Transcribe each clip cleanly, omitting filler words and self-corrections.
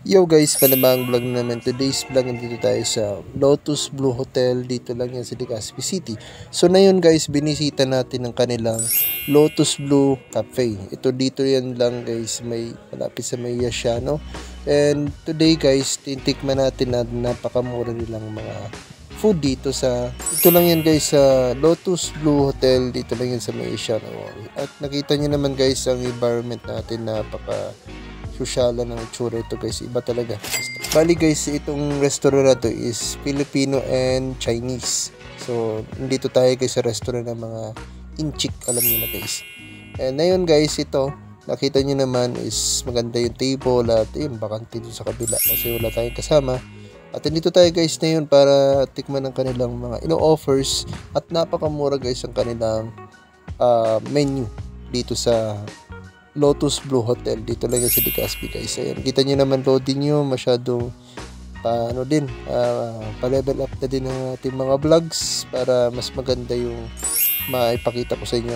Yo guys, panabang vlog na naman. Today's vlog, nandito tayo sa Lotus Blue Hotel. Dito lang yan sa Legazpi City. So na yun guys, binisita natin ang kanilang Lotus Blue Cafe. Ito dito yan lang guys, may malapit sa may Yashano. And today guys, titikman natin na napakamura nilang mga food dito sa, ito lang yan guys sa Lotus Blue Hotel. Dito lang yan sa may Yashano. At nakita nyo naman guys ang environment natin, napaka sosyala ng itsura ito guys, iba talaga. Bali guys, itong restaurant na to is Filipino and Chinese. So nandito tayo guys sa restaurant ng mga inchik, alam niyo na guys. And ngayon guys, ito nakita niyo naman is maganda yung table at yun, bakante dito sa kabila kasi wala tayong kasama. At dito tayo guys na yun para tikman ng kanilang mga ino-offers at napakamura guys ang kanilang menu dito sa Lotus Blue Hotel. Dito lang yan sa Legazpi guys. Ayan, kita nyo naman loading nyo, masyadong pa-level up na din ng ating mga vlogs para mas maganda yung maipakita ko sa inyo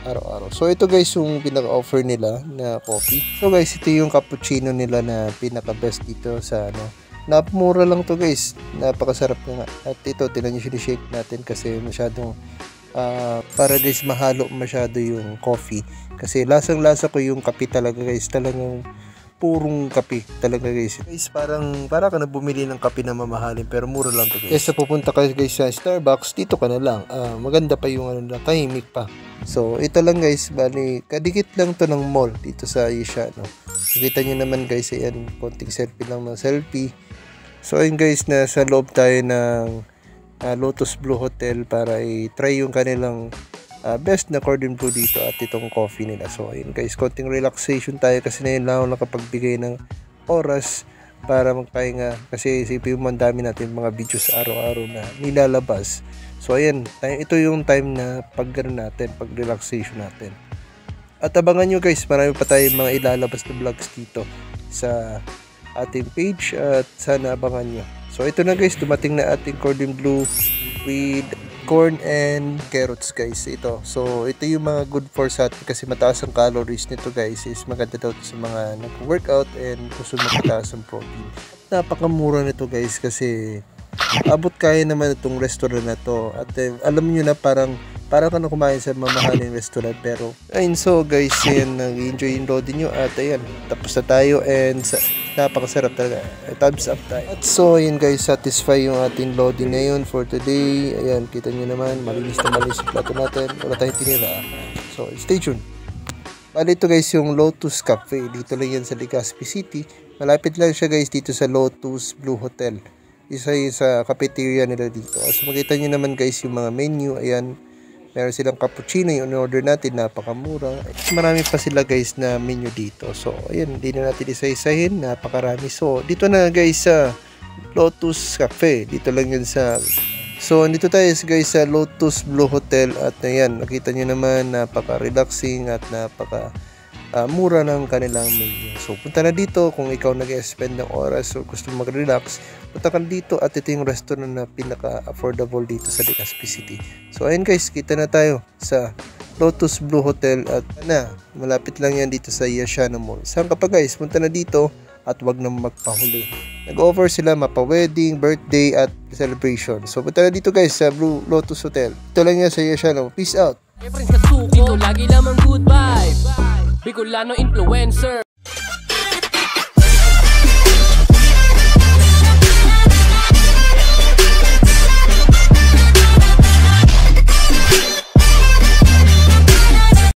araw-araw. So ito guys yung pinaka-offer nila na coffee. So guys, ito yung cappuccino nila na pinaka-best dito sa napamura lang to guys, napakasarap na nga. At ito, tinan nyo sinishake natin kasi masyadong para guys mahalo masyado yung coffee kasi lasang-lasa ko yung kape talaga guys, talagang purong kape talaga guys. Parang ka na bumili ng kape na mamahalin pero mura lang to guys. Kesa pupunta ka guys sa Starbucks, dito ka na lang. Maganda pa yung tahimik pa. So ito lang guys, bali kadikit lang to ng mall dito sa Yashano. Kita nyo naman guys, ayan, konting selfie lang ng selfie. So ayun guys, nasa loob tayo ng Lotus Blue Hotel para i-try yung kanilang best na cordon bleu dito at itong coffee nila. So ayun guys, konting relaxation tayo kasi na yun lang ako nakapagbigay ng oras para magpahinga kasi isipin mo ang dami natin mga videos araw-araw na nilalabas. So ayan, ito yung time na pag-gano'n natin, pag-relaxation natin. At abangan nyo guys, marami pa tayong mga ilalabas na vlogs dito sa ating page at sana abangan nyo. So ito na guys, dumating na ating cordon bleu with corn and carrots guys. Ito, so ito yung mga good for sa atin kasi mataas ang calories nito guys, is maganda daw sa mga nag-workout and gusto mataas ang protein. Napakamura nito guys kasi abot kaya naman itong restaurant na to. At alam nyo na parang ka na kumain sa mamahaling restaurant. Pero ayun, so guys, ayan, nag-enjoy yung loading nyo at ayan, tapos na tayo and napakasarap talaga. Thumbs up tayo. At so ayun guys, satisfy yung ating loading ngayon for today. Ayan, kita nyo naman, malinis na malinis yung plato natin, wala tayong tinira. So stay tuned. Bali ito guys yung Lotus Cafe, dito lang yan sa Legazpi City. Malapit lang siya guys dito sa Lotus Blue Hotel. Isa yung sa cafeteria nila dito. So makita nyo naman guys yung mga menu. Ayan, meron silang cappuccino yung order natin, napakamura. Marami pa sila guys na menu dito. So ayan, hindi na natin isa-isahin, napakarami. So dito na guys sa Lotus Cafe, dito lang yun sa, so dito tayo guys sa Lotus Blue Hotel. At ayan, nakita nyo naman, napaka-relaxing at mura ng kanilang menu. So punta na dito kung ikaw nag-spend ng oras o gusto mag-relax, punta ka dito at ito yung restaurant na pinaka-affordable dito sa Legazpi City. So ayun guys, kita na tayo sa Lotus Blue Hotel at malapit lang yan dito sa Yashano Mall. Saan ka pa guys, punta na dito at wag na magpahuli. Nag-offer sila mapa-wedding, birthday at celebration. So punta na dito guys sa Blue Lotus Hotel. Ito lang yan sa Yashano. Peace out! Dito lagi lamang good vibes, Bicolano influencer.